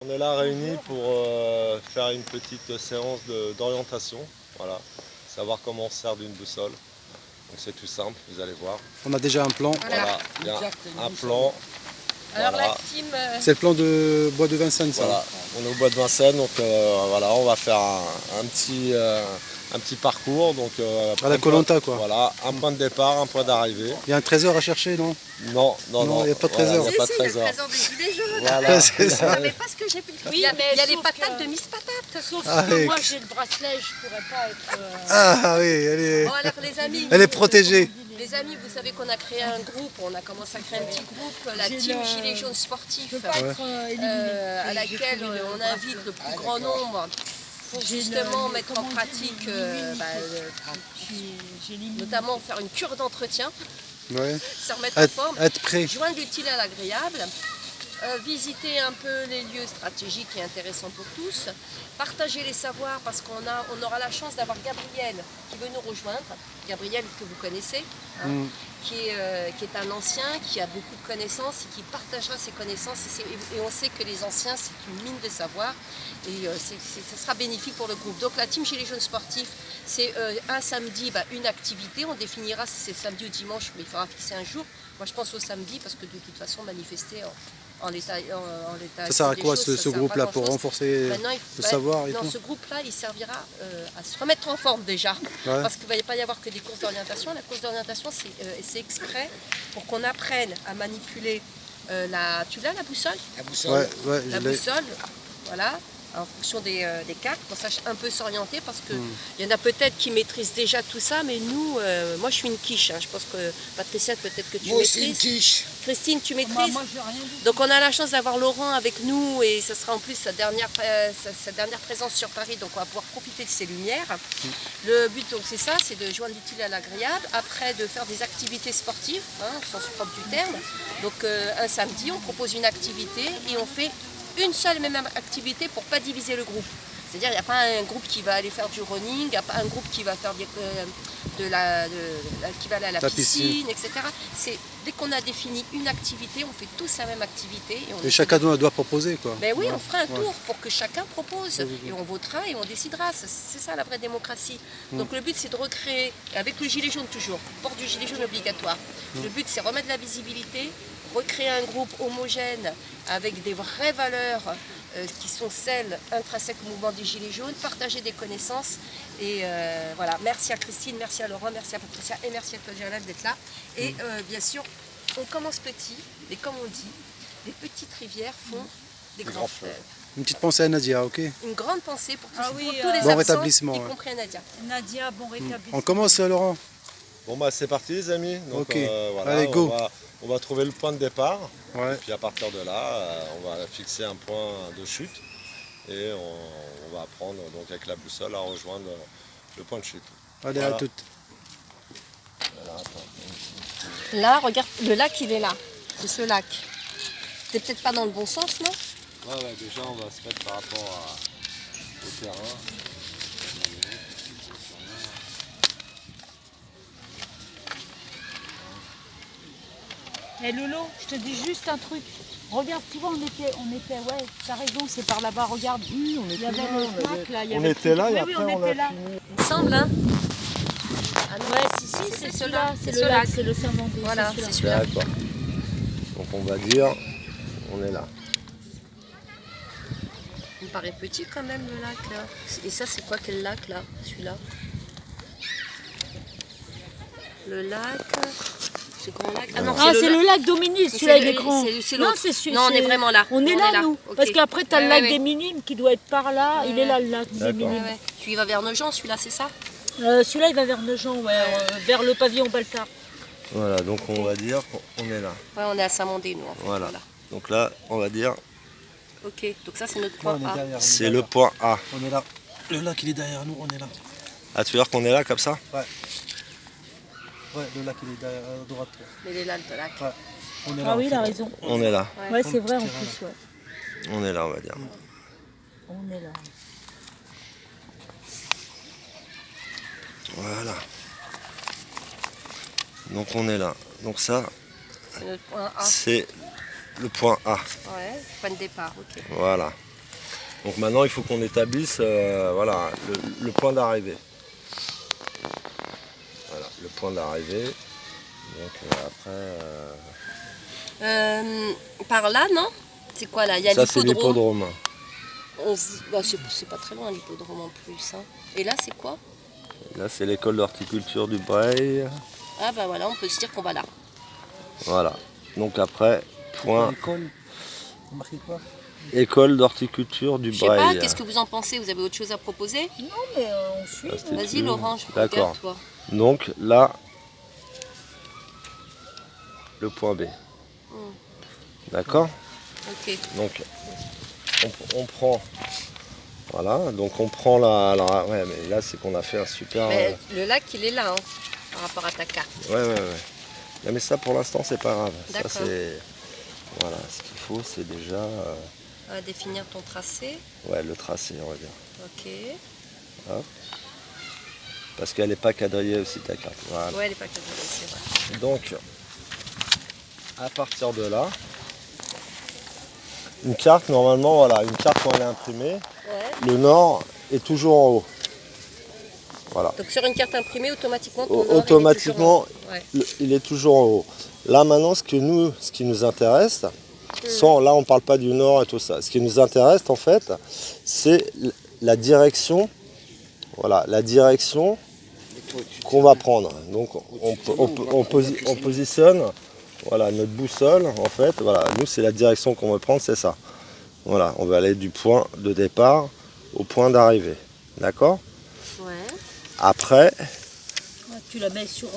On est là réunis pour faire une petite séance d'orientation, voilà, savoir comment on se sert d'une boussole. Donc c'est tout simple, vous allez voir. On a déjà un plan. Voilà, il y a un plan. Alors voilà. la team... C'est le plan de Bois de Vincennes, ça. Voilà, on est au bois de Vincennes, donc voilà, on va faire un petit parcours. Donc, À la Koh-Lanta, quoi. Voilà, un point de départ, un point d'arrivée. Il y a un trésor à chercher, non? Non, il n'y a pas de trésor. Il n'y a pas de Si, trésor. il y a le trésor des gilets jaunes. Voilà. C'est Vous ça. savez pas ce que j'ai pu... Oui, il y a, mais il y a les sauf patates que- de Miss Patate. Sauf Ah, que oui. moi j'ai le bracelet, je pourrais pas être. Ah oui, elle Bon alors les amis, est protégée. les amis, vous savez qu'on a créé un groupe, on a commencé à créer un petit groupe, la J'ai team le- Gilets jaunes sportifs, Je peux pas être éliminée. à laquelle on invite le plus grand nombre pour J'ai justement le- mettre en comment on dit, pratique, J'ai limité. notamment faire une cure d'entretien, Ouais. se remettre en forme. Être prêt. Joindre l'utile à l'agréable, visiter un peu les lieux stratégiques et intéressants pour tous, partager les savoirs parce on aura la chance d'avoir Gabriel qui veut nous rejoindre, Gabriel que vous connaissez, hein, qui est un ancien, qui a beaucoup de connaissances et qui partagera ses connaissances et on sait que les anciens c'est une mine de savoir et ça sera bénéfique pour le groupe. Donc la team Gilets jaunes sportifs, c'est un samedi, une activité, on définira si c'est samedi ou dimanche, mais il faudra fixer un jour. Moi je pense au samedi parce que de toute façon manifester en l'état Ça sert à des quoi choses, ce ça sert pas groupe-là pour grand-chose. renforcer Maintenant, le savoir et non, tout? ce groupe-là, il servira à se remettre en forme déjà. Ouais. Parce qu'il ne va pas y avoir que des courses d'orientation. La course d'orientation, c'est exprès pour qu'on apprenne à manipuler tu l'as la boussole? La boussole. Ouais, La je l'ai. boussole, voilà, en fonction des cartes, qu'on sache un peu s'orienter, parce qu'il y en a peut-être qui maîtrisent déjà tout ça, mais nous, moi je suis une quiche, hein. Je pense que Patricia, peut-être que tu Moi aussi une maîtrises. quiche. Christine, tu Moi, maîtrises? moi je n'ai rien dit. Donc on a la chance d'avoir Laurent avec nous et ce sera en plus sa dernière présence sur Paris, donc on va pouvoir profiter de ses lumières. Le but donc c'est ça, c'est de joindre l'utile à l'agréable, après de faire des activités sportives, hein, au sens propre du terme. Donc un samedi on propose une activité et on fait une seule et même activité pour ne pas diviser le groupe. C'est-à-dire il n'y a pas un groupe qui va aller faire du running, il n'y a pas un groupe qui va faire qui va aller à la piscine, etc. Dès qu'on a défini une activité, on fait tous la même activité. Et chacun doit proposer, quoi. Ben oui, Ouais. on fera un tour pour que chacun propose et on votera et on décidera. C'est ça la vraie démocratie. Donc le but c'est de recréer, avec le gilet jaune toujours, port du gilet jaune obligatoire. Le but c'est remettre de la visibilité, recréer un groupe homogène avec des vraies valeurs qui sont celles intrinsèques au mouvement des Gilets jaunes, partager des connaissances. Et voilà, merci à Christine, merci à Laurent, merci à Patricia et merci à toi Jalal d'être là. Et bien sûr, on commence petit, mais comme on dit, les petites rivières font des grands fleuves. Une petite pensée à Nadia, ok? Une grande pensée pour tous, Ah oui, pour tous bon les absents, rétablissement, y ouais. compris à Nadia. Nadia, bon rétablissement. On commence, Laurent? Bon bah c'est parti les amis. Donc, Ok. voilà, Allez, go. on va trouver le point de départ. Ouais. Puis à partir de là, on va fixer un point de chute et on va apprendre donc avec la boussole à rejoindre le point de chute. Allez, Voilà. à toutes. Alors, attends. Là, regarde, le lac il est là. C'est ce lac. T'es peut-être pas dans le bon sens, non? Ouais, déjà on va se mettre par rapport au terrain. Eh Lolo, je te dis juste un truc. Regarde, tu vois, ouais, t'as raison, c'est par là-bas, regarde. Il y avait le lac, là. Il y On avait était là et oui, après on on a était là. fini. Il semble, hein? Ah non, Ouais, si, c'est c'est celui-là, celui-là, c'est c'est ce le lac. lac, c'est le Saint-Mandé. Voilà, c'est c'est celui-là. celui-là. D'accord. Donc on va dire, on est là. Il me paraît petit quand même le lac là. Et ça c'est quoi quel lac là? Celui-là? Le lac. C'est grand lac? Ah non, Ah, c'est le lac Dominis, celui-là il est grand. C'est Non, l'autre. c'est celui Non, on est vraiment là. On est là, nous. Ok. Parce qu'après, t'as le Ouais, lac ouais, des Minimes qui doit être par là. Il est là, le lac des D'accord. Minimes. Ouais. Tu y vas vers Nogent, celui-là, c'est ça? Celui-là, il va vers Nogent, ouais, vers le pavillon Baltard. Voilà, donc on va dire qu'on est là. Ouais, on est à Saint-Mandé, nous, en fait. Voilà. Donc là, on va dire, Ok, donc ça, c'est notre point A. c'est le point A. On est là. Le lac, il est derrière nous, on est là. Ah, tu veux dire qu'on est là comme ça? Ouais, le lac, il est derrière, à droite. Mais il est là, le lac. Ouais. On est là. Ah en oui, il a fait. raison. On est là. Ouais, c'est vrai en plus, ouais. On est là, on va dire. On est là. Voilà. Donc on est là. Donc ça, C'est notre point A. c'est le point A. Ouais, point de départ, ok. Voilà. Donc maintenant il faut qu'on établisse voilà, le point d'arrivée. Voilà, le point d'arrivée. Donc après... Par là, non? C'est quoi là? Il y a ça c'est l'hippodrome. l'hippodrome. Bah, c'est pas très loin l'hippodrome en plus. Hein. Et là, c'est quoi? Là c'est l'école d'horticulture du Breil. Ah bah voilà, on peut se dire qu'on va là. Voilà. Donc après, point L'école, vous marquez quoi? école d'horticulture du Je sais pas, Breil. qu'est-ce que vous en pensez? Vous avez autre chose à proposer? Non, mais on suit. Institut. Vas-y Laurent, je D'accord. regarde toi. Donc là, le point B. D'accord? Ok. Donc on prend, voilà, donc on prend ouais, mais là c'est qu'on a fait un super, Mais le lac, il est là, hein, par rapport à ta carte. ouais. Non, mais ça pour l'instant c'est pas grave. Ça D'accord. c'est, voilà, ce qu'il faut c'est déjà, On va définir ton tracé. ouais, le tracé on va dire, Ok. parce qu'elle n'est pas quadrillée aussi ta carte. Voilà. Ouais, elle est pas quadrillée, c'est vrai. Donc à partir de là, une carte normalement, voilà, une carte quand elle est imprimée, Ouais. le nord est toujours en haut. Voilà. Donc sur une carte imprimée, automatiquement, ton nord, Automatiquement, il est toujours en haut. Ouais. il est toujours en haut. Là maintenant, ce qui nous intéresse, là on ne parle pas du nord et tout ça. Ce qui nous intéresse en fait, c'est la direction, voilà, la direction qu'on va prendre. Donc on positionne, voilà, notre boussole en fait. Voilà, nous c'est la direction qu'on veut prendre, c'est ça. Voilà, on va aller du point de départ au point d'arrivée. D'accord? Ouais. Après, Tu la mets sur.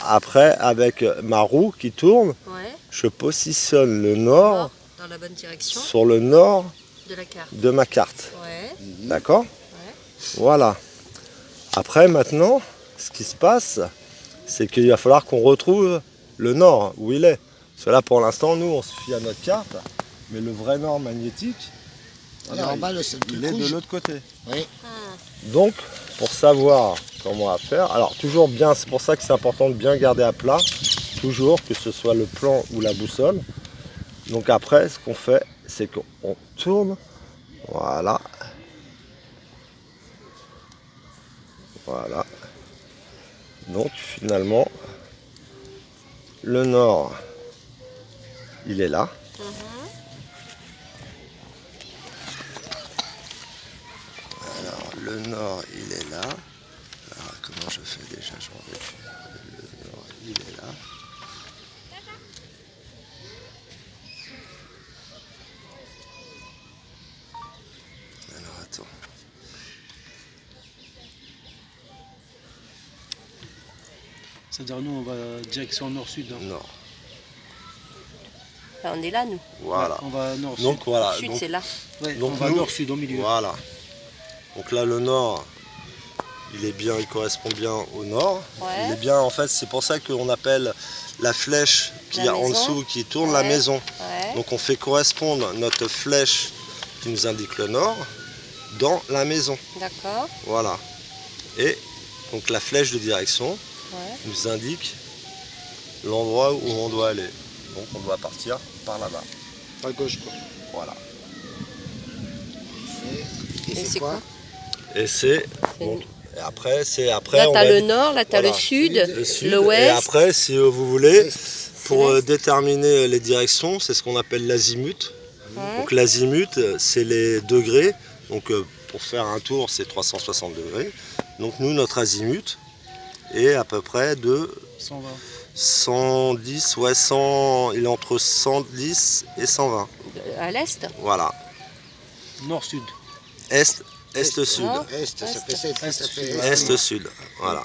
après, avec ma roue qui tourne, Ouais. je positionne le nord Nord, dans la bonne direction sur le nord de la carte. de ma carte. Ouais. D'accord? Ouais. Voilà. Après, maintenant, ce qui se passe, c'est qu'il va falloir qu'on retrouve le nord, où il est. Parce que là, pour l'instant, nous, on se fie à notre carte, mais le vrai nord magnétique, voilà, en bas, le il est de l'autre côté. Oui. Donc, pour savoir comment on va faire, alors toujours bien, c'est pour ça que c'est important de bien garder à plat, toujours, que ce soit le plan ou la boussole. Donc après, ce qu'on fait, c'est qu'on tourne, voilà, voilà. Donc finalement, le nord, il est là. Alors le nord, il est là. Alors comment je fais déjà? Je m'en vais. Le nord, il est là. Alors attends. C'est-à-dire nous on va direction nord-sud. Hein. Nord. Enfin, on est là, nous. Voilà. On va nord-sud. Donc voilà. Sud, Donc, c'est là. Ouais, donc on va nous- nord-sud au milieu. voilà. Donc là le nord, il est bien, il correspond bien au nord. Ouais. Il est bien en fait, c'est pour ça qu'on appelle la flèche qui La est en maison. dessous, qui tourne la Ouais. maison. Ouais. Donc on fait correspondre notre flèche qui nous indique le nord dans la maison. D'accord. Voilà. Et donc la flèche de direction Ouais. nous indique l'endroit où on doit aller. Donc on doit partir par là-bas. À gauche, quoi. Voilà. Et Et c'est c'est quoi? quoi? Et c'est C'est- donc, et après Là, on t'as va le dire- nord, là, t'as voilà. le sud, le sud. l'ouest. Et après, si vous voulez, pour l'est. déterminer les directions, c'est ce qu'on appelle l'azimut. Ouais. Donc l'azimut, c'est les degrés. Donc pour faire un tour, c'est 360 degrés. Donc nous, notre azimut est à peu près de 120. 110, ouais, 100, il est entre 110 et 120. À l'est. Voilà. Nord-sud. Est, est-sud. Nord. Est, ça fait ça, Est, ça fait Est, sud. Voilà.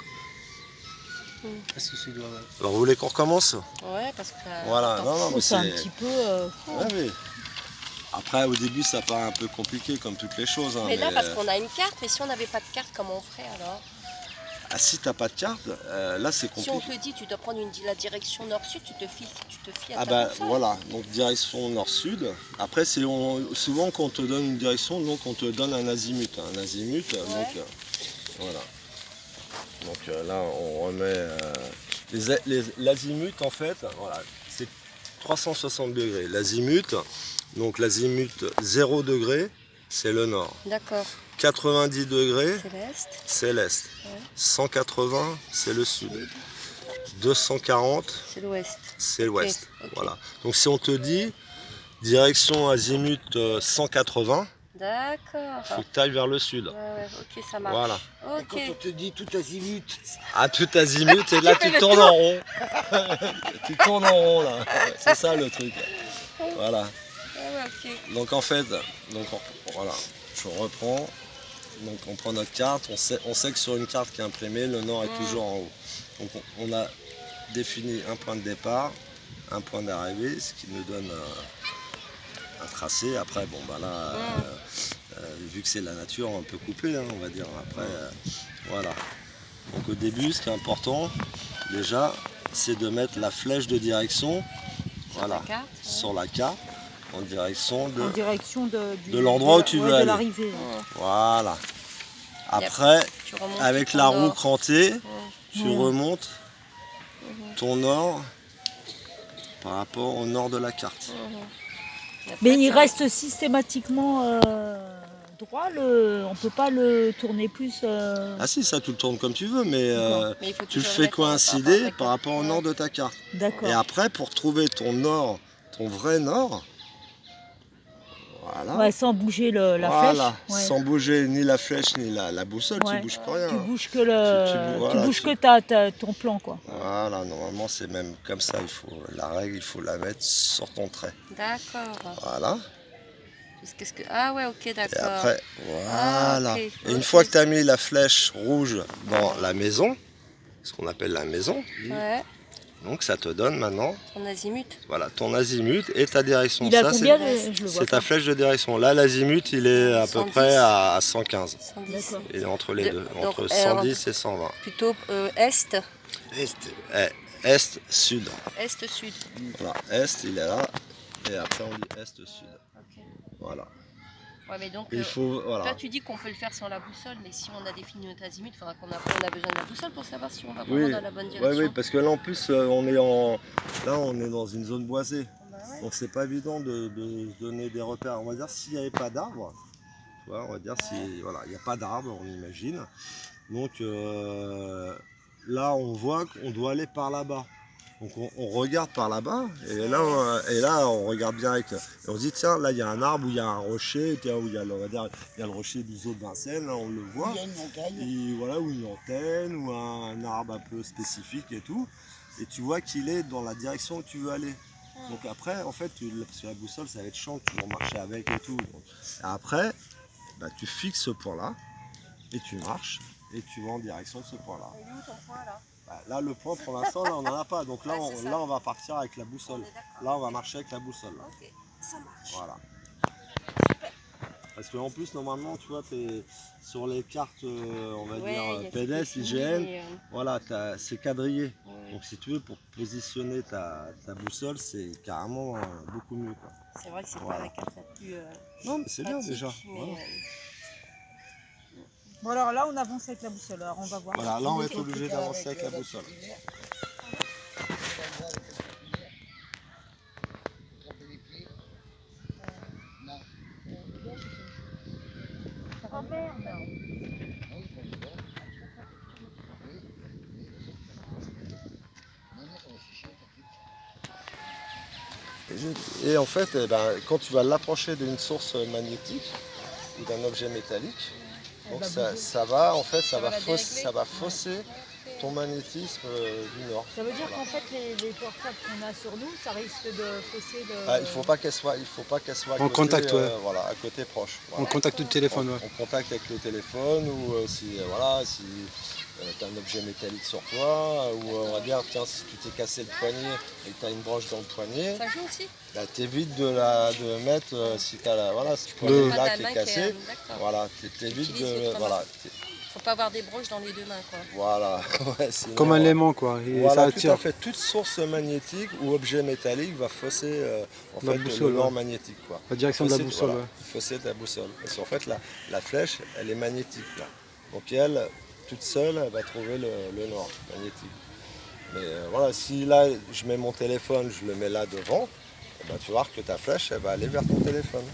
Est-sud, ouais. Alors vous voulez qu'on recommence? Ouais, parce que. Voilà. Non, non, mais C'est un petit peu. Ouais, oui. Après, au début, ça paraît un peu compliqué, comme toutes les choses. Hein, Mais là, parce qu'on a une carte, mais si on n'avait pas de carte, comment on ferait alors? Ah, si t'as pas de carte, là, c'est Si on compliqué. te dit tu dois prendre la direction nord-sud, tu te fies à Ah ta bah boussole. voilà, donc direction nord-sud. Après, souvent quand on te donne une direction, donc on te donne un azimut. Un azimut, donc voilà. Donc là, on remet l'azimut en fait, voilà, c'est 360 degrés. L'azimut, donc l'azimut 0 degré, c'est le nord. D'accord. 90 degrés, C'est l'est. c'est l'est. Ouais. 180, c'est le sud. 240, C'est l'ouest. c'est l'ouest. Ok. Voilà. Donc si on te dit direction azimut 180, D'accord. faut que tu ailles vers le sud. Ouais, ok, ça marche. Voilà. Et quand on Ok. te dit tout azimut, À tout azimut, et là tu tournes en rond. Tu tournes en rond là. C'est ça le truc. Voilà. Ah ouais, ok. Donc en fait, voilà, je reprends. Donc on prend notre carte, on sait que sur une carte qui est imprimée, le nord est toujours en haut. Donc on a défini un point de départ, un point d'arrivée, ce qui nous donne un tracé. Après, bon bah là, vu que c'est la nature, on peut couper, hein, on va dire. Après, voilà. Donc au début, ce qui est important, déjà, c'est de mettre la flèche de direction, voilà, carte, sur la carte, en direction En direction de l'endroit où tu veux de aller. l'arrivée. Ouais. Voilà. Après, Tu remontes avec tout la en roue nord. crantée, tu Ouais. remontes ton nord par rapport au nord de la carte. Et après, Mais il tu- reste systématiquement droit, on peut pas le tourner plus. Ah si, ça tu le tournes comme tu veux, mais D'accord. Mais il faut tu le toujours fais mettre par coïncider rapport à ta par rapport au carte. nord de ta carte. D'accord. Et après, pour trouver ton nord, ton vrai nord, voilà. Ouais, sans bouger la Voilà, flèche. Ouais. sans bouger ni la flèche ni la boussole, Ouais. tu bouges pas rien. Tu bouges que voilà, bouges tu- que ton plan, quoi. Voilà, normalement c'est même comme ça, la règle, il faut la mettre sur ton trait. D'accord. Voilà. Qu'est-ce que... Ah ouais, ok, Et d'accord. après, Ah, voilà. ok. Et une Ok. fois que tu as mis la flèche rouge dans la maison, ce qu'on appelle la maison, Ouais, donc ça te donne maintenant, ton azimut. voilà, ton azimut et ta direction. Il a Ça, combien c'est- Je le vois c'est ta pas. flèche de direction. Là, l'azimut, il est à peu 110. près à 115. 110. D'accord. Il est entre les deux, Donc, entre 110 et 120. Plutôt est, Est, sud. est-sud. Voilà, est, il est là. Et après, on dit est-sud. Ok. Voilà. Ouais, mais donc, Et il faut, toi, voilà. tu dis qu'on peut le faire sans la boussole, mais si on a défini notre azimut, il faudra qu'on a besoin de la boussole pour savoir si on va vraiment Oui, dans la bonne ouais, direction. oui, parce que là en plus on est dans une zone boisée, Bah ouais. donc c'est pas évident de se donner des repères. On va dire s'il n'y avait pas d'arbres, tu vois, on va dire si voilà, il n'y a pas d'arbres, on imagine. Donc là on voit qu'on doit aller par là-bas. Donc on regarde par là-bas et là on regarde direct. Et on se dit tiens là il y a un arbre ou il y a un rocher, tiens, où il y a on va dire, il y a le rocher du zoo de Vincennes, là on le voit. il y a une montagne. Et voilà, ou une antenne, ou un arbre un peu spécifique et tout. Et tu vois qu'il est dans la direction où tu veux aller. Donc après, en fait, parce que la boussole, ça va être chiant, tu vas marcher avec et tout. Donc, après, bah, tu fixes ce point-là, et tu marches, et tu vas en direction de ce point-là. Et où ton point là? Bah, là, le point, pour l'instant, là, on n'en a pas. Donc là, Ouais, c'est ça. là, on va partir avec la boussole. On est d'accord. Là, on va marcher avec la boussole. Là. Ok, ça marche. Voilà. Parce qu'en plus, normalement, tu vois, es sur les cartes, on va Ouais, il y dire a PDS, ce qui est IGN, fini, voilà, c'est quadrillé. ouais. Donc si tu veux, pour positionner ta boussole, c'est carrément beaucoup mieux. Quoi. C'est vrai que c'est Voilà. pas la carte la plus Non, mais c'est bien pratique, déjà. mais, Voilà. Bon, alors là, on avance avec la boussole. Alors, on va voir. Voilà, là on va être obligé d'avancer avec la boussole. Oh merde. Et en fait, eh ben, quand tu vas l'approcher d'une source magnétique ou d'un objet métallique, donc ça va en fait, ça va fausser ton magnétisme du nord. Ça veut dire qu'en fait, les portables qu'on a sur nous, ça risque de fausser le. Ah, il faut pas qu'elle soit à En côté, contact, ouais. voilà, à côté proche. En Voilà. contact du téléphone, ouais. En contact avec le téléphone ou si tu as un objet métallique sur toi ou on va dire tiens si tu t'es cassé le poignet et que tu as une broche dans le poignet, ça joue aussi. bah, t'évites de mettre si tu as ce Pas poignet là ta qui main est cassé, d'accord. voilà, t'évites Utilises de l'autre voilà, main. Faut pas avoir des broches dans les deux mains, quoi. voilà, ouais, sinon, Comme un aimant, quoi. Et voilà, ça tout attire. à fait. Toute source magnétique ou objet métallique va fausser en La fait, boussole, le nord ouais. magnétique. Quoi. La direction de la Fausser, boussole, voilà, ouais. fausser ta boussole. Parce qu'en fait, la flèche, elle est magnétique. Là. Donc elle, toute seule, elle va trouver le nord magnétique. Mais voilà, si là, je mets mon téléphone, je le mets là devant, eh ben, tu vas voir que ta flèche, elle va aller vers ton téléphone.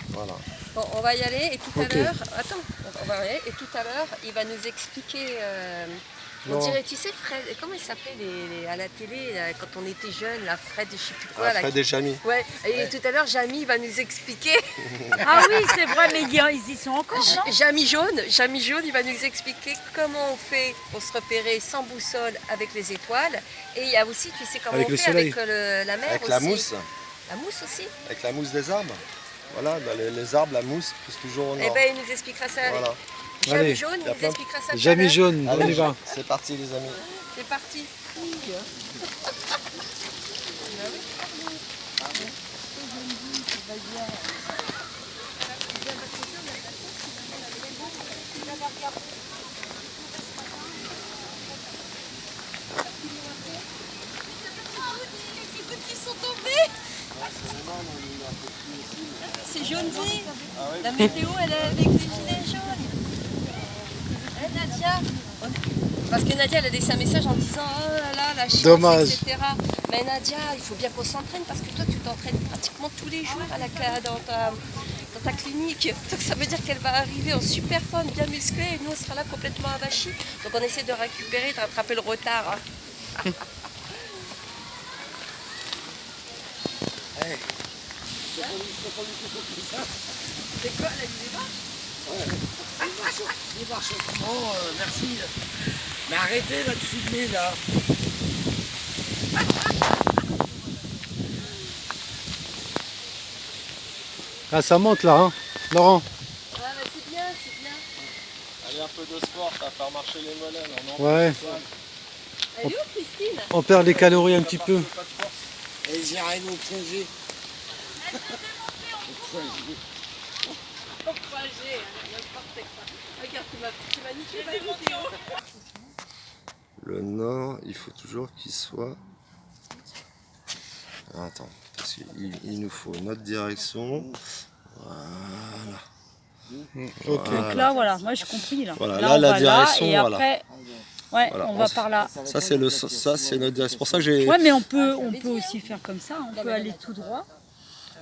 Voilà. Bon, on va y aller et tout Ok. à l'heure, attends, on va y aller et tout à l'heure, il va nous expliquer, on Non. dirait, tu sais, Fred, comment il s'appelait à la télé, là, quand on était jeune, la Fred, je sais plus quoi. Ah, là, Fred et Jamy. Ouais, et tout à l'heure, Jamy va nous expliquer, Ah oui, c'est vrai, mais ils y sont encore, non? Jamy Jaune, il va nous expliquer comment on fait pour se repérer sans boussole avec les étoiles. Et il y a aussi, tu sais comment Avec on le fait soleil. avec la mer Avec aussi. la mousse, La mousse aussi. avec la mousse des arbres. Voilà, bah, les arbres, la mousse pousse toujours au Eh nord. ben, il nous expliquera ça. Voilà. Jamy Allez. Jaune, Il y il a nous plein de- expliquera ça. tout à Jamais l'heure. jaune, on y Allez, va. c'est parti les amis. C'est parti. C'est jaune dit. La météo, elle est avec les gilets jaunes. Nadia. Parce que Nadia, elle a laissé un message en disant oh là là, la chance, Dommage. etc. Mais Nadia, il faut bien qu'on s'entraîne parce que toi, tu t'entraînes pratiquement tous les jours dans ta clinique. Donc ça veut dire qu'elle va arriver en super forme, bien musclée, et nous, on sera là complètement avachis. Donc on essaie de récupérer, de rattraper le retard. Hein. C'est quoi, la vie Oh, merci. Mais arrêtez là de filmer là. Ah, ça monte là, hein, Laurent. Ah, bah, c'est bien, c'est bien. Allez, un peu de sport, ça va faire marcher les mollets. Ouais. Elle est où, Christine? On perd les calories un petit peu. Et j'irai nous plonger. Encouragée, n'importe quoi. Regarde, tu m'as niqué ma vidéo. Le nord, il faut toujours qu'il soit... Ah, attends, parce qu'il nous faut notre direction. Voilà. Ok. Voilà. Donc là, voilà, moi j'ai compris. Là, Voilà, là, là, on la va direction, là, et voilà. après, ouais, Voilà, on va par là. Ça c'est notre direction. C'est pour ça que j'ai... Ouais, mais on peut aussi faire comme ça. On peut aller tout droit,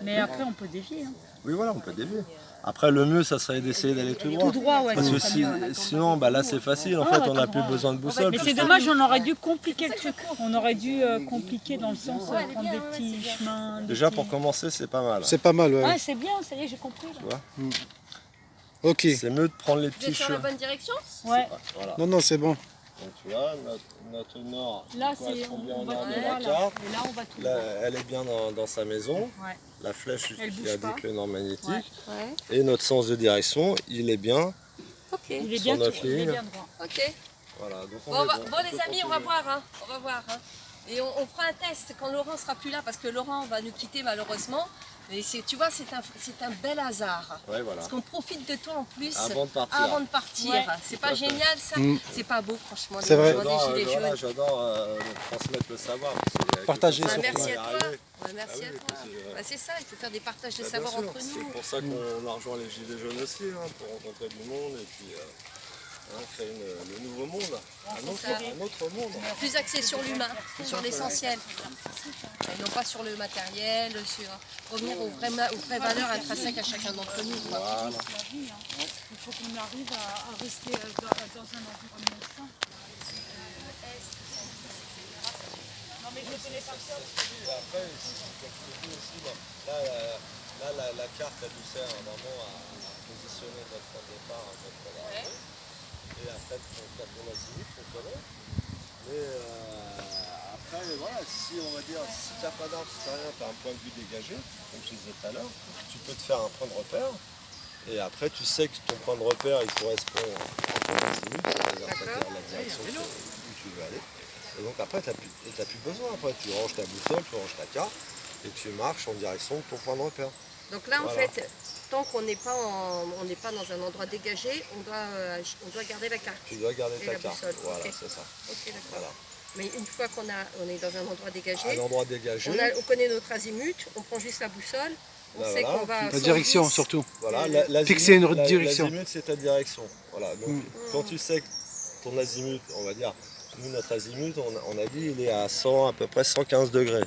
mais après on peut dévier. Hein. Oui, voilà, on peut dévier. Après, le mieux, ça serait d'essayer d'aller tout droit. Tout droit, ouais. Parce que ce serait mieux, ouais. sinon, bah, là, c'est facile. En Ah, fait, ouais, on n'a tout plus droit. besoin de boussole. Mais c'est puisque- dommage, on aurait dû compliquer le truc. On aurait dû compliquer dans le sens prendre des petits chemins. des Déjà, petits- pour commencer, c'est pas mal. C'est pas mal, ouais. Ouais, c'est bien, ça y est, j'ai compris. Là. Ok. C'est mieux de prendre les Vous êtes petits sur la chemins. bonne direction? Ouais. Voilà. Non, non, c'est bon. Donc, tu vois, notre nord, Là, il correspond on bien au va nord tout de droit, la là. carte. Et là, on va tout Là, droit. elle est bien dans sa maison. Ouais. La flèche Elle qui bouge indique pas. le nord magnétique. Ouais. Ouais. Et notre sens de direction, il est bien. Ok. Il est Sur bien, notre il est ligne. bien droit. Ok. Voilà, donc on Bon, est bon, les amis, on va voir. Hein. On va voir. Hein. Et on fera un test quand Laurent sera plus là, parce que Laurent va nous quitter malheureusement. Mais tu vois, c'est un bel hasard. Ouais, voilà. Parce qu'on profite de toi en plus Avant de partir. avant de partir. Ouais. C'est pas génial ça? C'est pas beau franchement. C'est vrai. Les gens des gilets jaunes. J'adore transmettre le savoir. parce que Partager que Ah, ça, surtout. on va merci y à toi. arriver. Ouais, merci à toi. parce que, Bah, c'est ça, il faut faire des partages de Bah, savoir bien sûr, entre c'est nous. pour ça qu'on a rejoint les Gilets jaunes aussi, hein, pour rencontrer du monde et puis créer le nouveau monde, un autre monde. Plus axé sur l'humain, sur l'essentiel. Et non pas sur le matériel, sur revenir aux vraies valeurs intrinsèques à chacun d'entre nous. Quoi. Voilà. Il faut qu'on arrive à rester dans un environnement sain. Non, mais je ne connais pas ça. Après, comme je te dis aussi, la carte, elle nous sert vraiment à positionner notre point de départ, notre point d'arrivée. Et après, quand on azimut, on connaît. Mais après, voilà, si on va dire, si tu n'as pas d'arbre, si tu n'as rien, tu as un point de vue dégagé, comme je disais tout à l'heure, tu peux te faire un point de repère. Et après, tu sais que ton point de repère, il correspond à ton azimut, c'est-à-dire la direction où tu veux aller. Et donc après, tu n'as plus besoin. Après, tu ranges ta boussole, tu ranges ta carte, et tu marches en direction de ton point de repère. Donc là, en Voilà. fait, tant qu'on n'est pas, dans un endroit dégagé, on doit garder la carte. Tu dois garder Et ta la carte. boussole, Voilà, ok. c'est ça. Ok, d'accord. Voilà. Mais une fois qu'on est dans un endroit dégagé, Un endroit dégagé. on connaît notre azimut, on prend juste la boussole, on Là, sait voilà. qu'on va à La 110. direction, surtout. Voilà, Fixer une direction. L'azimut, c'est ta direction. Voilà. Donc, quand tu sais que ton azimut, on va dire, nous, notre azimut, on a dit, il est à 100, à peu près 115 degrés.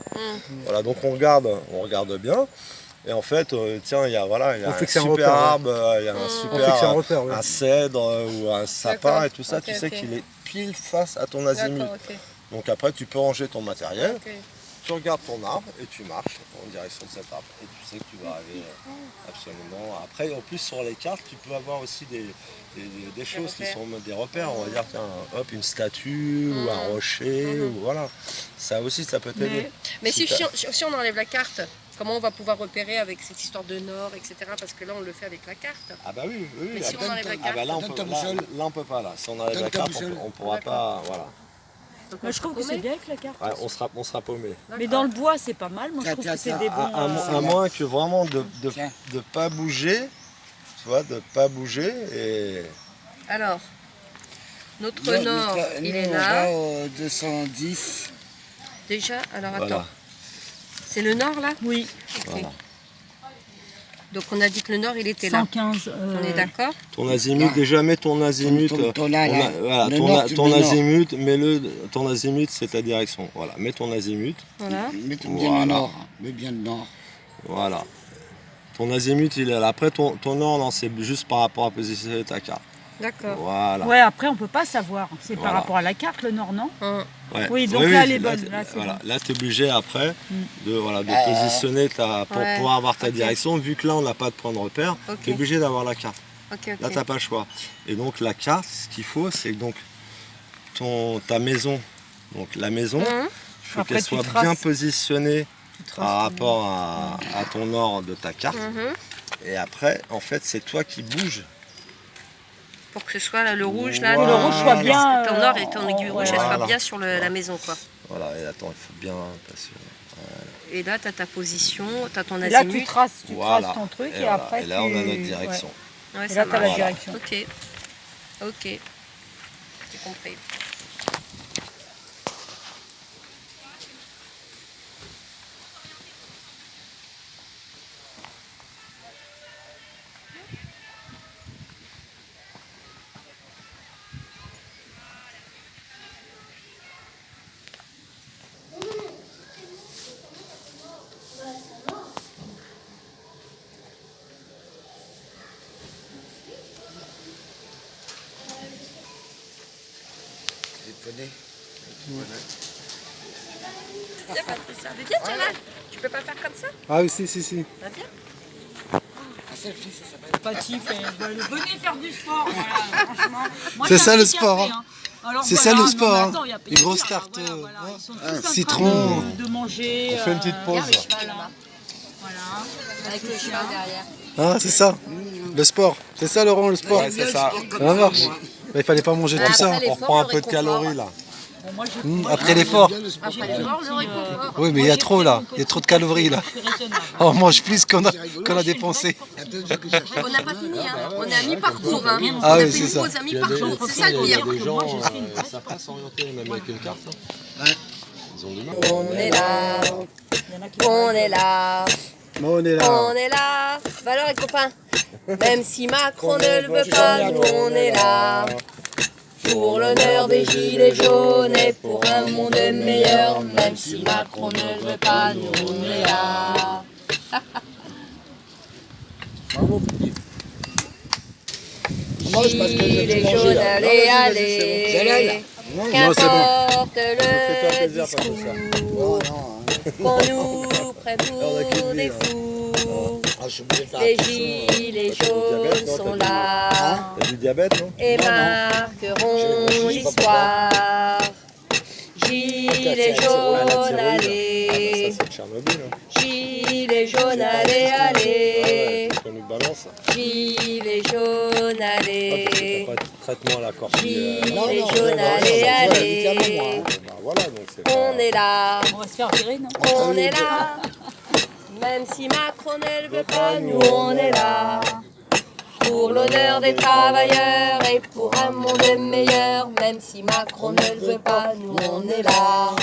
Voilà, donc on regarde bien. Et en fait, tiens, il y a, voilà, il y a On un fixe un super repère, ouais. arbre, il y a un On super fixe un repère, ouais. un cèdre ou un sapin D'accord. et tout ça, Ok, tu sais ok. qu'il est pile face à ton azimut. D'accord, ok. Donc après, tu peux ranger ton matériel, Ok. tu regardes ton arbre et tu marches en direction de cet arbre. Et tu sais que tu vas arriver absolument. Après, en plus, sur les cartes, tu peux avoir aussi des choses qui repères. sont des repères. On va dire, tiens, hop, une statue ou un rocher, ou voilà. Ça aussi, ça peut t'aider. Mais si, t'as- si on enlève la carte, comment on va pouvoir repérer avec cette histoire de nord, etc. Parce que là, on le fait avec la carte. Ah bah oui, oui. Mais si on enlève la Ah carte, bah là, on Donne peut, ta boussole. là, on peut pas. Là. Si on enlève Donne la ta carte, boussole. on pourra pas. Voilà. donc Moi, je trouve que c'est bien avec la carte. Ouais, on sera paumé. Mais dans le bois, c'est pas mal. Moi, je trouve que c'est des bons. À moins que vraiment de Tiens. pas bouger, tu vois, de pas bouger et Alors, notre Nous, nord, il est on là. va au 210. Déjà, alors attends. voilà. C'est le nord là? Oui, Ok. Voilà. Donc on a dit que le nord, il était là. 115. On est d'accord? Ton azimut, Là. déjà mets ton azimut. Ton là, ton là. a- voilà, Le ton, nord, a- tu ton mets nord. azimut, ton azimut c'est ta direction. Voilà, mets ton azimut. Voilà. Mets bien Voilà. le nord. Mets bien le nord. Voilà. Ton azimut il est là. Après ton nord, non, c'est juste par rapport à positionner ta carte. D'accord. Voilà. Ouais, après, on peut pas savoir. C'est par Voilà. rapport à la carte, le nord, non? Hum. Ouais. Oui, donc là, elle est bonne. t'es- Là, c'est voilà. bon. Là, tu es obligé après de positionner pour Ouais. pouvoir avoir ta Ok. direction. Vu que là, on n'a pas de point de repère, Ok. tu es obligé d'avoir la carte. Ok, ok. Là, tu n'as pas le choix. Et donc, la carte, ce qu'il faut, c'est que donc, ta maison, donc la maison, Hum. il faut Après, qu'elle tu soit traces. bien positionnée Tu traces par ton- rapport à ton nord de ta carte. Mhm. Et après, en fait, c'est toi qui bouges. Pour que ce soit là, le rouge là. Voilà. Que le rouge soit bien. Ton nord et ton aiguille rouge, elle Voilà. soit bien sur la maison quoi. Voilà, et attends, il faut bien passer. Et là, tu as ta position, tu as ton Et là, azimut. tu traces Voilà. ton truc et, voilà. après. Et là, on a notre direction. Ouais, Et ça là, tu as la marche. direction. Ok. Ok. J'ai compris. Les poneys. Viens, Patricia. Mais viens, tiens là. Tu peux pas faire comme ça? Ah oui, si. Bah, viens. Un selfie, ça s'appelle. Patif, venez faire du sport, voilà, franchement. Moi, C'est j'ai ça, un le petit sport, café, hein. Alors, C'est voilà, ça, le non, sport, mais hein. attends, y a pas Les de grosses dire, tartes, voilà, voilà. Ils sont tous en train citron. de manger. On fait une petite pause. Regarde le cheval là-bas. Voilà. Avec le cheval derrière. Ah, c'est ça. Le sport. C'est ça, Laurent, le sport. Ouais, c'est ça. Ça marche. Bah, il fallait pas manger tout Après, ça. les- On reprend un peu de calories là. Bon, moi, je Après l'effort. Après l'effort, le réconfort. Oui, mais il y a trop là. Il y a trop de calories là. suis raisonnable. On mange plus qu'on a dépensé. Il y a plein de gens qui cherchent. On n'a pas fini, hein. On est à mi-parcours. Hein. Ah on a oui, fait c'est une ça. pause à mi-parcours. C'est ça le Il y a pire. des gens, Moi, j'ai fait une ils savent pas s'orienter même avec une carte. Ouais. Ils ont du mal. On est là. Il y en a qui On est là. On est là. On est là. Bah alors les copains, même si Macron ne le veut pas, nous on est là. Pour l'honneur des gilets jaunes et pour un monde meilleur, même si Macron ne le veut pas, nous on est là. Bravo, Philippe. Mange parce que je Gilets vais manger jaunes, là. allez, Celle-là, allez. là. Non, c'est bon. Qu'importe Fais-toi le plaisir, Patricia. Non, discours, non. qu'on nous prenne pour des fous. Ah, je suis obligé de faire Les attention. gilets T'as du diabète, jaunes non, sont t'as du- là. T'as du diabète, non? Et Non, non. marqueront Je sais pas l'histoire. Gilets jaunes, Ah, allez. ça c'est Tchernobyl. Hein. Gilets jaunes, allez, allez. Ouais, qu'on nous balance. Gilets jaunes, Ah, parce que allez. t'as pas de traitement à la corpie. Gilets Non, non, jaunes, non, allez, non, non, allez. moi, hein. Bah voilà, donc c'est pas... On est là, On va se faire virer, non? on est là. Même si Macron ne le veut pas, nous on est là. Pour l'honneur des travailleurs et pour un monde meilleur, même si Macron ne le veut pas, nous on est là.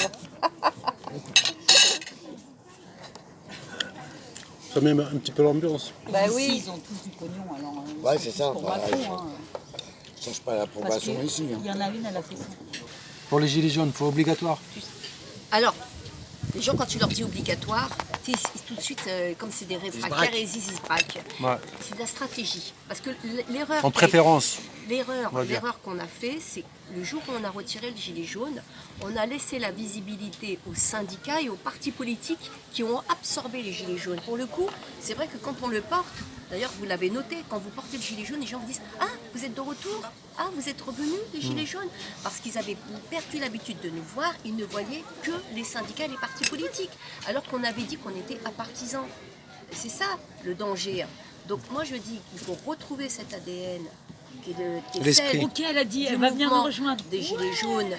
Ça met un petit peu l'ambiance. Bah Ici, oui. ils ont tous du pognon, alors. Ouais, c'est ça. Pour Bah, Macron, je hein. change pas Parce l'approbation qu'il ici. Hein. y en a une, elle a fait ça. Pour les gilets jaunes, faut obligatoire. Alors, les gens, quand tu leur dis obligatoire, tout de suite, comme c'est des réfractaires, braquent. ils se braquent. Ouais. C'est de la stratégie. Parce que l'erreur... En préférence. L'erreur On va dire. qu'on a fait, c'est le jour où on a retiré le gilet jaune, on a laissé la visibilité aux syndicats et aux partis politiques qui ont absorbé les gilets jaunes. Pour le coup, c'est vrai que quand on le porte, d'ailleurs vous l'avez noté, quand vous portez le gilet jaune, les gens vous disent « Ah, vous êtes de retour ? Ah, vous êtes revenus, les gilets jaunes ?» Parce qu'ils avaient perdu l'habitude de nous voir, ils ne voyaient que les syndicats et les partis politiques, alors qu'on avait dit qu'on était apartisans. Et c'est ça le danger. Donc moi je dis qu'il faut retrouver cet ADN qui est L'esprit. celle Ok, elle a dit, du elle va venir nous mouvement rejoindre. des gilets jaunes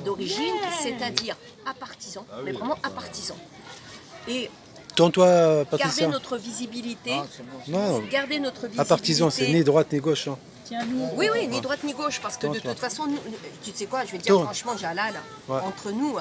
d'origine, c'est-à-dire apartisans, mais vraiment apartisans. Et Tourne-toi, garder Patricia. notre visibilité, Non, garder notre visibilité. à partisan, c'est ni droite ni gauche. Hein. Tiens, nous. Oui, oui, ni droite ni gauche, parce que de Tourne-toi. toute façon, nous, tu sais quoi, je vais te dire Tourne. franchement, Jalal, Ouais. entre nous,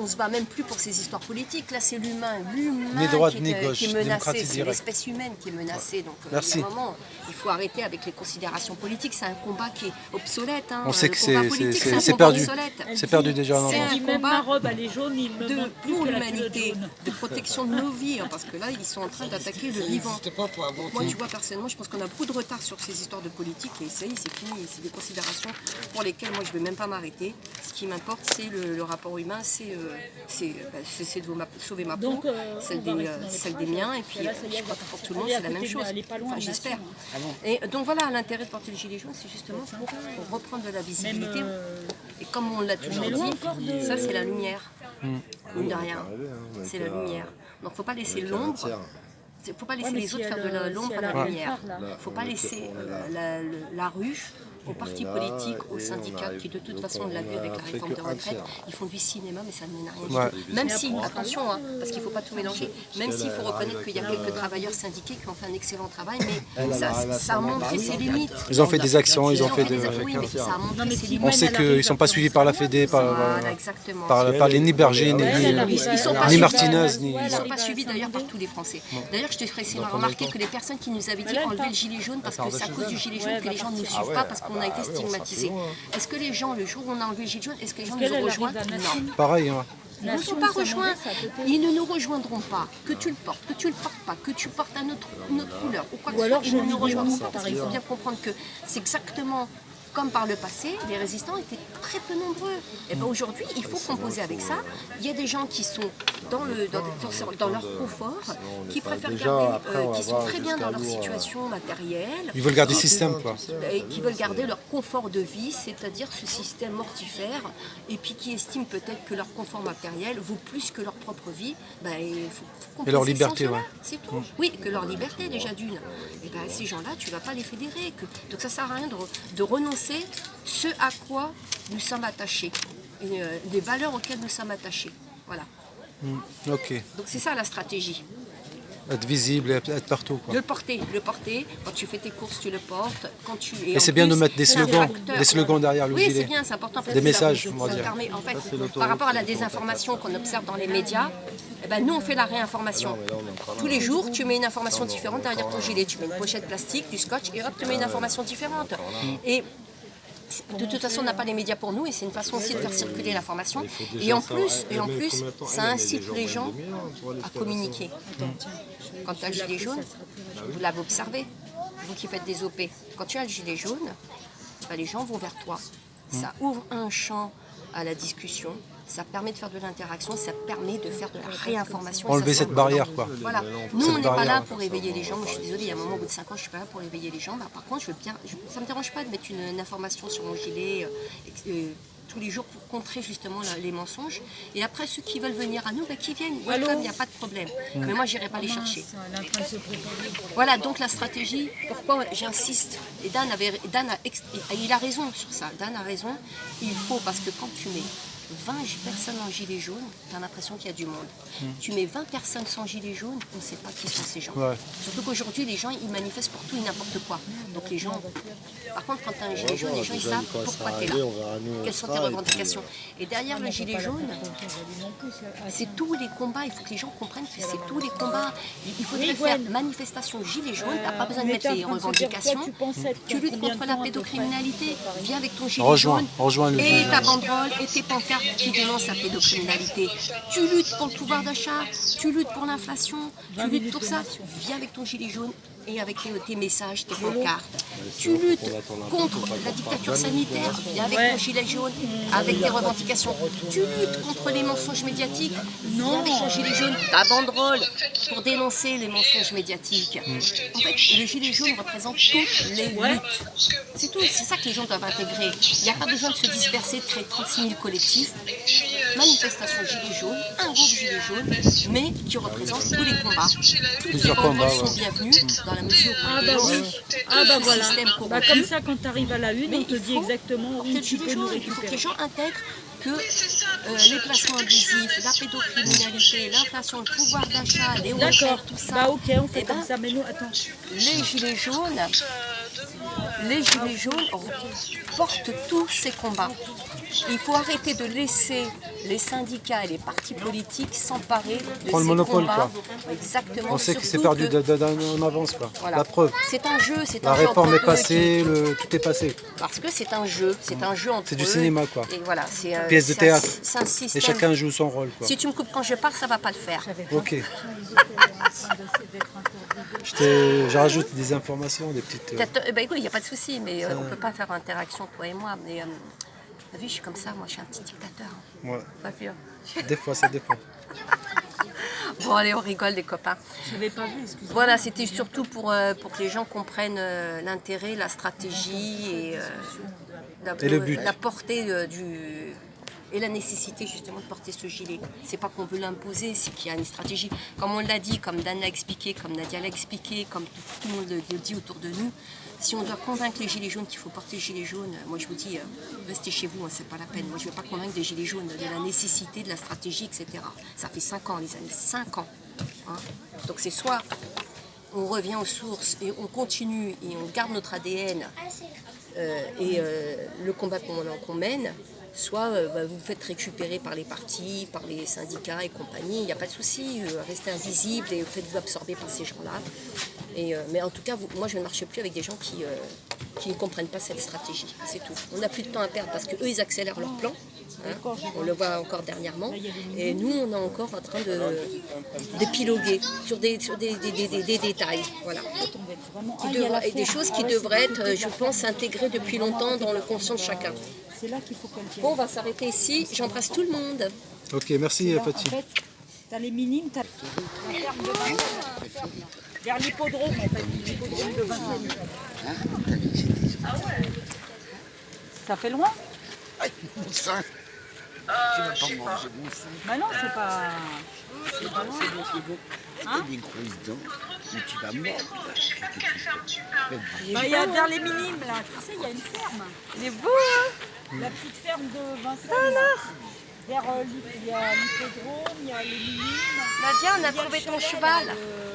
on se bat même plus pour ces histoires politiques. Là, c'est l'humain Ni droite qui ni est, gauche, qui est menacé, démocratie c'est directe. l'espèce humaine qui est menacée. Donc, Merci. à un moment, il faut arrêter avec les considérations politiques. C'est un combat qui est obsolète. Hein. On sait Le que combat c'est- politique, c'est- un c'est combat perdu. obsolète. C'est perdu déjà. Non, C'est non. un Si même combat ma robe, elle est jaune, il me manque plus pour que la culotte l'humanité, jaune. de protection de nos vies, hein, parce que là, ils sont en train d'attaquer le vivant. N'hésitez pas, faut inventer. Moi, tu vois, personnellement, je pense qu'on a beaucoup de retard sur ces histoires de politique et ça y est, c'est fini. C'est des considérations pour lesquelles moi, je ne vais même pas m'arrêter. Ce qui m'importe, c'est le rapport humain, c'est de sauver ma peau, Donc, celle on va des, rester dans les celle des projets. miens, et puis Là, ça y est, je crois que pour tout le monde, elle est c'est la à même côté de- chose. elle est pas loin Enfin, de la j'espère. Nation, Et donc voilà, l'intérêt de porter le gilet jaune, c'est justement pour reprendre de la visibilité. Et comme on l'a toujours est loin dit, encore de- ça, c'est la lumière. Mine de rien, c'est la lumière. Donc, faut pas laisser l'ombre. Il ne faut pas laisser Ouais, mais les si autres faire de elle, l'ombre si à elle la arrive lumière. par là. Il ne faut pas laisser la rue aux partis politiques, aux syndicats qui de toute façon, on l'a vu avec la réforme de retraite, ils font du cinéma mais ça ne mène à rien Ouais. du tout. Même si, attention, hein, parce qu'il ne faut pas tout mélanger, même s'il faut reconnaître qu'il y a quelques travailleurs syndiqués qui ont fait un excellent travail, mais ça a montré ses limites. Ils ont fait des actions, ils ont fait des de. actions, oui, mais ça a montré mais ses si limites. On sait qu'ils ne sont pas suivis par la Fédé, Voilà, exactement. par les ni Berger, ni, Ils sont pas ni suivis. Martinez, ni. Ils ne sont pas suivis d'ailleurs par tous les Français. D'ailleurs, je te ferai essayer de remarquer que les personnes qui nous avaient dit enlever le gilet jaune parce que c'est à cause du gilet jaune que les gens ne nous suivent pas parce qu'on a été stigmatisés. Est-ce que les gens, le jour où on a enlevé le gilet jaune, est-ce que les gens nous ont rejoints? Non. Pareil. Hein. Ils ne nous ont pas rejoints. Ils ne nous rejoindront pas. Que tu le portes, que tu le portes pas, que tu portes une autre couleur ou quoi que ce soit, ils ne nous rejoindront pas parce qu'il faut bien comprendre que c'est exactement comme par le passé, les résistants étaient très peu nombreux. Et ben aujourd'hui, il faut composer avec ça. Il y a des gens qui sont dans leur confort, qui préfèrent garder, qui sont très bien dans leur situation matérielle, Ils veulent garder le système, quoi. et qui veulent garder leur confort de vie, c'est-à-dire ce système mortifère, et puis qui estiment peut-être que leur confort matériel vaut plus que leur propre vie. Ben, il faut composer Et leur sans liberté, cela, ouais. c'est tout. Oui, que leur liberté déjà d'une. Et ben ces gens-là, tu ne vas pas les fédérer. Donc ça ne sert à rien de renoncer ce à quoi nous sommes attachés, les valeurs auxquelles nous sommes attachés. Voilà. Ok. Donc c'est ça la stratégie. Être visible, être partout, quoi. De le porter. Quand tu fais tes courses, tu le portes. Quand tu Et c'est bien de mettre des slogans derrière le oui, gilet. c'est bien, c'est important. Parce Des que messages, ça on va dire. permet, en fait, par rapport à la désinformation qu'on observe dans les médias, eh ben, nous on fait la réinformation. Tous les jours, tu mets une information différente derrière ton gilet. Tu mets une pochette plastique, du scotch, et hop, tu mets une information différente. Et de toute façon, on n'a pas les médias pour nous et c'est une façon aussi de faire circuler l'information. Et en plus, ça incite les gens à communiquer. Quand tu as le gilet jaune, vous l'avez observé, vous qui faites des OP, quand tu as le gilet jaune, ben, les gens vont vers toi. Ça ouvre un champ à la discussion, ça permet de faire de l'interaction, ça permet de faire de la réinformation. Enlever Ça, c'est cette barrière, important. quoi. Voilà. Nous, Cette on n'est pas barrière. là pour éveiller les gens. Moi, je suis désolée, il y a un moment, au bout de 5 ans, je ne suis pas là pour éveiller les gens. Bah, par contre, ça ne me dérange pas de mettre une information sur mon gilet tous les jours pour contrer justement les mensonges. Et après, ceux qui veulent venir à nous, bah, qui viennent. Welcome, il n'y a pas de problème. Mais moi, je n'irai pas les chercher. Elle est en train de se préparer. Voilà, donc la stratégie, pourquoi j'insiste, et il a raison sur ça, Dan a raison, il faut, parce que quand tu mets 20 personnes en gilet jaune, tu as l'impression qu'il y a du monde. Tu mets 20 personnes sans gilet jaune, on ne sait pas qui sont ces gens. Ouais. Surtout qu'aujourd'hui, les gens, ils manifestent pour tout et n'importe quoi. Donc les gens... Par contre, quand tu as un gilet jaune, les gens, ils savent pourquoi tu es là. Quelles sont tes revendications. Et derrière le gilet jaune, c'est tous les combats. Il faut que les gens comprennent que c'est tous les combats. Il faudrait faire manifestation gilet jaune. Tu n'as pas besoin de mettre les revendications. Tu luttes contre la pédocriminalité. Viens avec ton gilet jaune Rejoins le et ta banderole et tes pancartes pancartes qui dénoncent la pédocriminalité. Tu luttes pour le pouvoir d'achat, tu luttes pour l'inflation, tu luttes pour ça. Viens avec ton gilet jaune et avec tes messages, tes pancartes. Tu luttes contre la dictature sanitaire, viens avec ton gilet jaune, avec tes revendications. Tu luttes contre les mensonges médiatiques, viens avec ton gilet jaune, ta banderole pour dénoncer les mensonges médiatiques. En fait, le gilet jaune représente toutes les luttes. C'est tout, c'est ça que les gens doivent intégrer. Il n'y a pas besoin de se disperser, de créer 36 000 collectifs. Manifestation gilet jaune, un groupe gilet jaune, mais qui représente tous les combats. Toutes les banderoles sont bienvenues dans la mesure où on dénonce ce voilà. système corrompu. Comme ça, quand tu arrives à la une, Mais on te il dit faut exactement où porter le tu gilet peux nous jaune. Il faut que récupérer. les gens intègrent que les placements abusifs, la pédocriminalité, l'inflation, le pouvoir d'achat, les D'accord, recherches, tout ça, bah ok, on fait eh comme ben, ça, mais nous, attends. les gilets jaunes portent tous ces combats. Il faut arrêter de laisser les syndicats et les partis politiques s'emparer de Prends le ces monopole, combats. quoi. Exactement. On sait que c'est surtout perdu que- en avance, quoi. voilà. La preuve. C'est un jeu, c'est La un jeu réforme entre est eux passée, tout est passé. parce que c'est un jeu entre C'est du eux. cinéma, quoi. Et voilà, c'est Pièce de théâtre. C'est un système. Et chacun joue son rôle, quoi. Si tu me coupes quand je parle, ça va pas le faire. Ok. Je rajoute des informations, des petites... Écoute, il n'y a pas de souci, mais on ne peut pas faire interaction, toi et moi. Mais t'as vu, je suis comme ça, moi je suis un petit dictateur. Ouais. Pas pire. Des fois, ça dépend. Bon, allez, on rigole, les copains. Je n'avais pas vu, excuse-moi. Voilà, c'était surtout pour que les gens comprennent l'intérêt, la stratégie et le but. la portée et la nécessité justement de porter ce gilet. C'est pas qu'on veut l'imposer, c'est qu'il y a une stratégie. Comme on l'a dit, comme Dan l'a expliqué, comme Nadia l'a expliqué, comme tout le monde le dit autour de nous, si on doit convaincre les gilets jaunes qu'il faut porter le gilet jaune, moi je vous dis, restez chez vous, hein, c'est pas la peine. Moi je ne vais pas convaincre les gilets jaunes de la nécessité, de la stratégie, etc. Ça fait 5 ans, les amis, 5 ans. Hein. Donc c'est soit on revient aux sources et on continue et on garde notre ADN le combat qu'on mène, soit vous vous faites récupérer par les partis, par les syndicats et compagnie, il n'y a pas de souci, restez invisible et faites-vous absorber par ces gens-là. Mais en tout cas, moi je ne marche plus avec des gens qui ne comprennent pas cette stratégie, c'est tout. On n'a plus de temps à perdre parce qu'eux ils accélèrent leur plan, hein, on le voit encore dernièrement, et nous on est encore en train d'épiloguer sur des détails, voilà. Et des choses qui devraient être, je pense, intégrées depuis longtemps dans le conscient de chacun. C'est là qu'il faut qu'elle tienne. Bon, on va s'arrêter ici. J'embrasse tout le monde. Ok, merci En Fatih. fait, t'as les minimes, t'as la ferme de Vincennes. Vers l'hippodrome, en fait, l'hippodrome de Vincennes. Ça fait loin? Mon sein. Tu vas pas manger mon sein. Bah non, c'est pas loin. C'est bon. T'as des grosses dents, mais tu vas mordre. Bah, il y a vers les minimes, là. Tu sais, il y a une ferme. Il est beau, hein? La petite ferme de Vincennes. Alors vers il y a l'hippodrome, il y a les minimes. Nadia, on a Il y a trouvé le ton chalet, cheval. là,